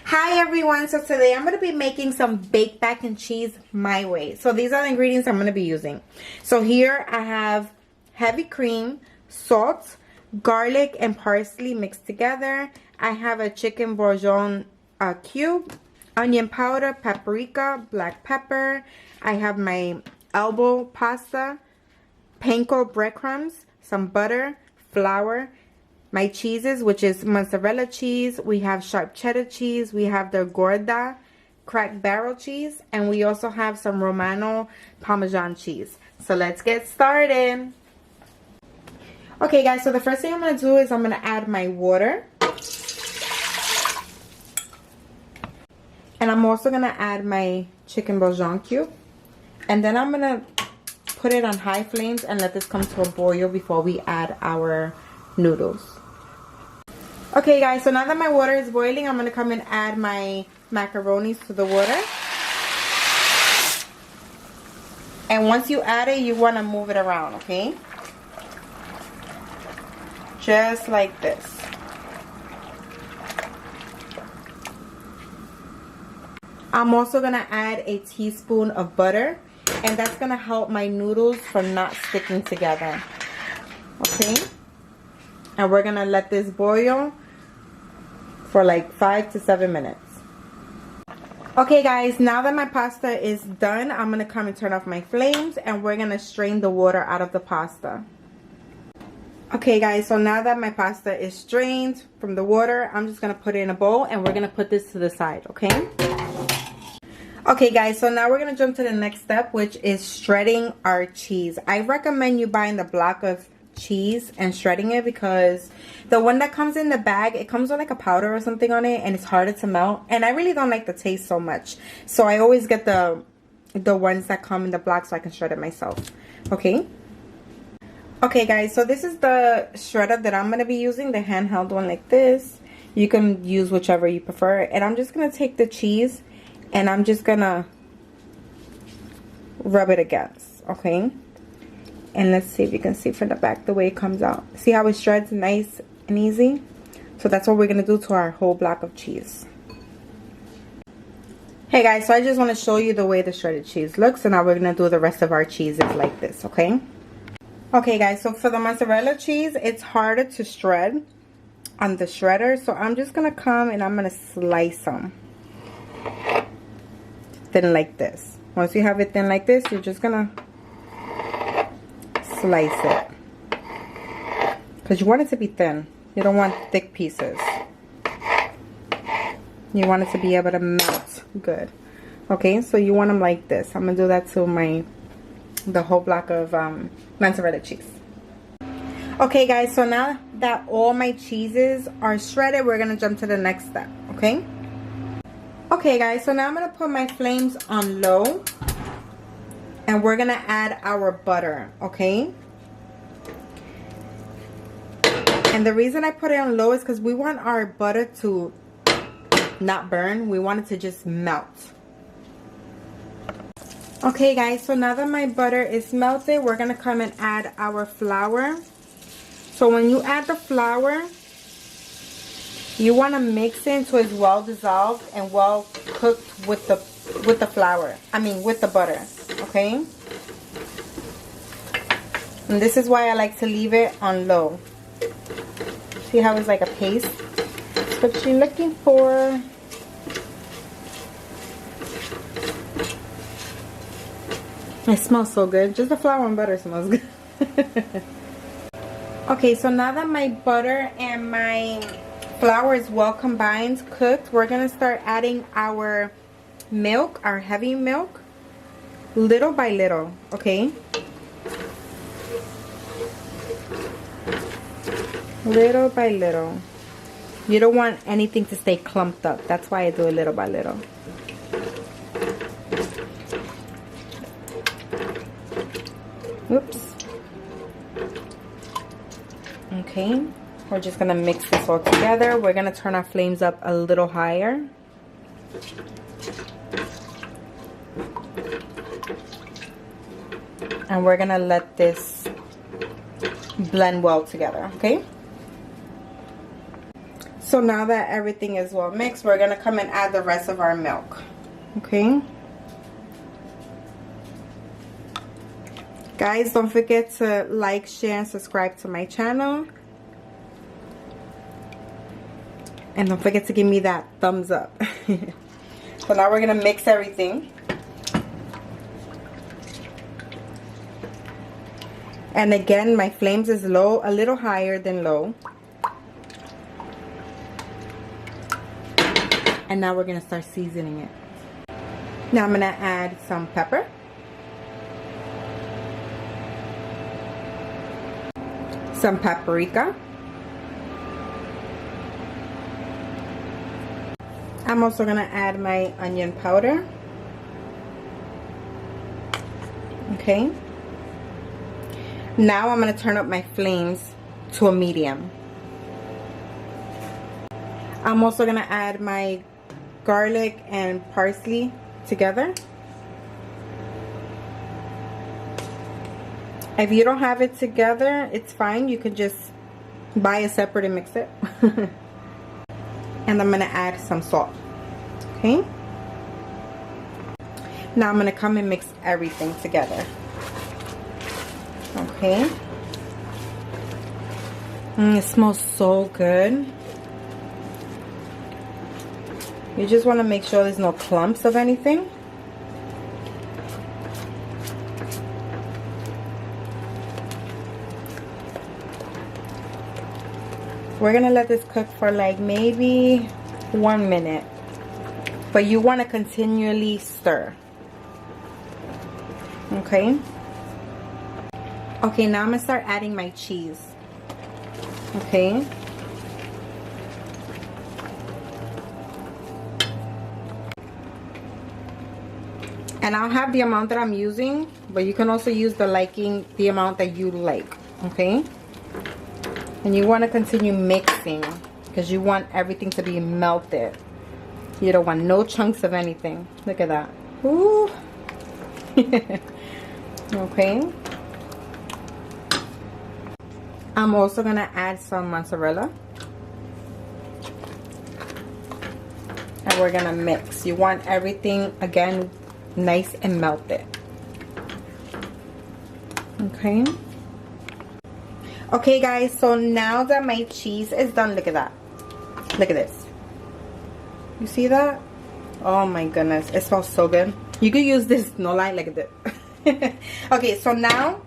Hi everyone, so today I'm going to be making some baked mac and cheese my way. So these are the ingredients I'm going to be using. So here I have heavy cream, salt, garlic and parsley mixed together. I have a chicken bourguignon cube, onion powder, paprika, black pepper. I have my elbow pasta, panko breadcrumbs, some butter, flour, my cheeses, which is mozzarella cheese, we have sharp cheddar cheese, we have the Gouda cracked barrel cheese, and we also have some Romano parmesan cheese. So let's get started. Okay guys, so the first thing I'm going to do is I'm going to add my water. And I'm also going to add my chicken bourguignon cube. And then I'm going to put it on high flames and let this come to a boil before we add our noodles. Okay guys, so now that my water is boiling, I'm going to come and add my macaronis to the water. And once you add it, you want to move it around, okay? Just like this. I'm also going to add a teaspoon of butter, and that's going to help my noodles from not sticking together. Okay? And we're going to let this boil for like 5 to 7 minutes. Okay guys, now that my pasta is done, I'm going to come and turn off my flames and we're going to strain the water out of the pasta. Okay guys, so now that my pasta is strained from the water, I'm just going to put it in a bowl and we're going to put this to the side, okay? Okay guys, so now we're going to jump to the next step, which is shredding our cheese. I recommend you buying the block of cheese and shredding it, because the one that comes in the bag, it comes with like a powder or something on it and it's harder to melt, and I really don't like the taste so much, so I always get the ones that come in the block so I can shred it myself. Okay guys, so this is the shredder that I'm going to be using, the handheld one like this. You can use whichever you prefer, and I'm just going to take the cheese and I'm just going to rub it against, okay? And let's see if you can see from the back the way it comes out. See how it shreds nice and easy? So that's what we're going to do to our whole block of cheese. Hey guys, so I just want to show you the way the shredded cheese looks. And now we're going to do the rest of our cheeses like this, okay? Okay guys, so for the mozzarella cheese, it's harder to shred on the shredder. So I'm just going to come and I'm going to slice them. Thin like this. Once you have it thin like this, you're just going to slice it, because you want it to be thin. You don't want thick pieces. You want it to be able to melt good. Okay, so you want them like this. I'm gonna do that to the whole block of mozzarella cheese. Okay guys, so now that all my cheeses are shredded, we're gonna jump to the next step. Okay guys, so now I'm gonna put my flames on low. And we're going to add our butter, okay? And the reason I put it on low is because we want our butter to not burn. We want it to just melt. Okay, guys, so now that my butter is melted, we're going to come and add our flour. So when you add the flour, you want to mix it until it's well dissolved and well cooked with the flour. I mean, with the butter. Okay, and this is why I like to leave it on low. See how it's like a paste? That's what you're looking for. It smells so good. Just the flour and butter smells good. Okay, so now that my butter and my flour is well combined, cooked, we're gonna start adding our milk, our heavy milk, little by little, okay? Little by little. You don't want anything to stay clumped up. That's why I do it little by little. Oops. Okay, we're just gonna mix this all together. We're gonna turn our flames up a little higher. And we're gonna let this blend well together, okay? So now that everything is well mixed, we're gonna come and add the rest of our milk. Okay. Guys, don't forget to like, share, and subscribe to my channel. And don't forget to give me that thumbs up. So now we're gonna mix everything. And again, my flames is low, a little higher than low. And now we're gonna start seasoning it. Now I'm gonna add some pepper. Some paprika. I'm also gonna add my onion powder. Okay. Now I'm gonna turn up my flames to a medium. I'm also gonna add my garlic and parsley together. If you don't have it together, it's fine. You can just buy it separate and mix it. And I'm gonna add some salt. Okay. Now I'm gonna come and mix everything together. Okay. It smells so good. You just want to make sure there's no clumps of anything. We're gonna let this cook for like maybe 1 minute, but you want to continually stir. Okay. Okay, now I'm gonna start adding my cheese. Okay. And I'll have the amount that I'm using, but you can also use the amount that you like. Okay. And you want to continue mixing because you want everything to be melted. You don't want no chunks of anything. Look at that. Ooh. Okay. I'm also going to add some mozzarella. And we're going to mix. You want everything, again, nice and melted. Okay. Okay, guys. So now that my cheese is done, look at that. Look at this. You see that? Oh my goodness. It smells so good. You could use this, no lie, like this. Okay, so now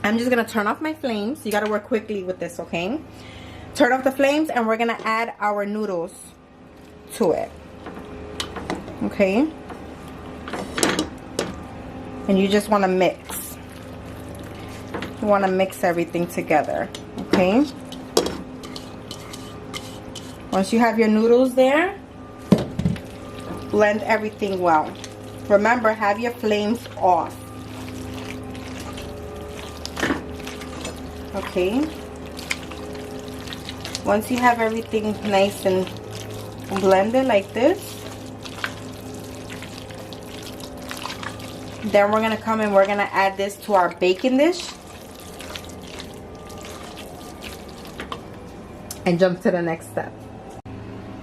I'm just gonna turn off my flames. You gotta work quickly with this, okay? Turn off the flames and we're gonna add our noodles to it. Okay? And you just wanna mix. You wanna mix everything together, okay? Once you have your noodles there, blend everything well. Remember, have your flames off. Okay. Once you have everything nice and blended like this, then we're gonna come and we're gonna add this to our baking dish and jump to the next step.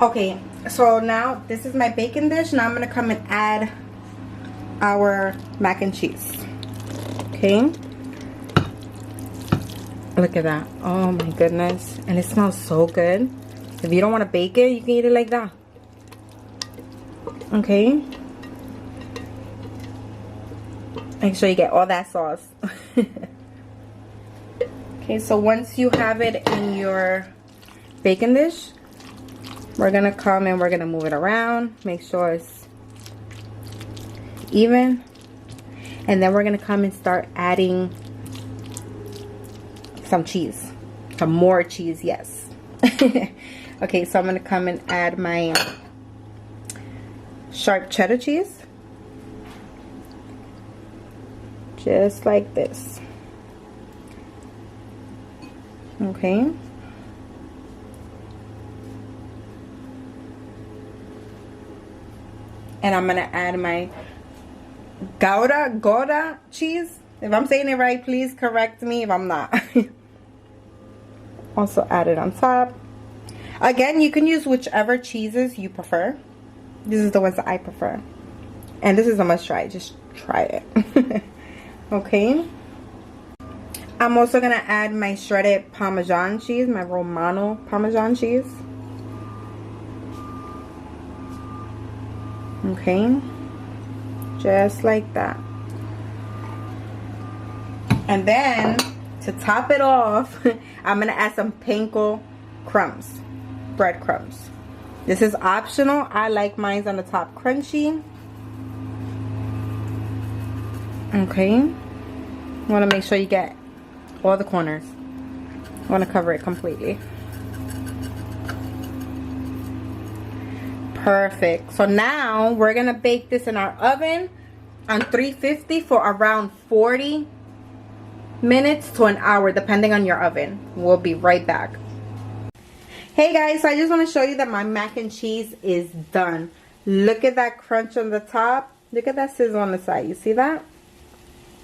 Okay, so now this is my baking dish. Now I'm gonna come and add our mac and cheese. Okay. Look at that. Oh my goodness. And it smells so good. If you don't want to bake it, you can eat it like that. Okay. Make sure you get all that sauce. Okay, so once you have it in your baking dish, we're going to come and we're going to move it around. Make sure it's even. And then we're going to come and start adding some cheese. Some more cheese, yes. Okay, so I'm going to come and add my sharp cheddar cheese. Just like this. Okay. And I'm going to add my Gouda cheese. If I'm saying it right, please correct me if I'm not. Also add it on top. Again, you can use whichever cheeses you prefer. This is the ones that I prefer. And this is a must try. Just try it. Okay. I'm also going to add my shredded Parmesan cheese, my Romano Parmesan cheese. Okay. Just like that. And then, to top it off, I'm going to add some panko crumbs. Breadcrumbs. This is optional. I like mine on the top crunchy. Okay. Want to make sure you get all the corners. I want to cover it completely. Perfect. So now we're going to bake this in our oven on 350 for around 40 minutes to an hour, depending on your oven. We'll be right back. Hey guys, so I just want to show you that my mac and cheese is done. Look at that crunch on the top. Look at that sizzle on the side. You see that?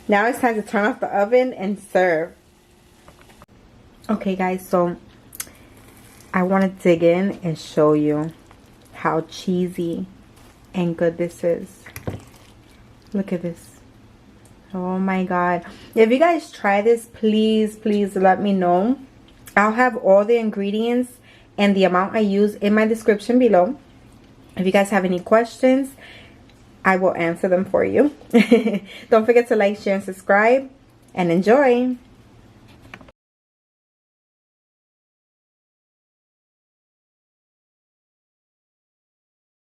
Now it's time to turn off the oven and serve. Okay guys, so I want to dig in and show you how cheesy and good this is. Look at this. Oh my god. If you guys try this, please let me know. I'll have all the ingredients and the amount I use in my description below. If you guys have any questions, I will answer them for you. Don't forget to like, share, and subscribe, and enjoy.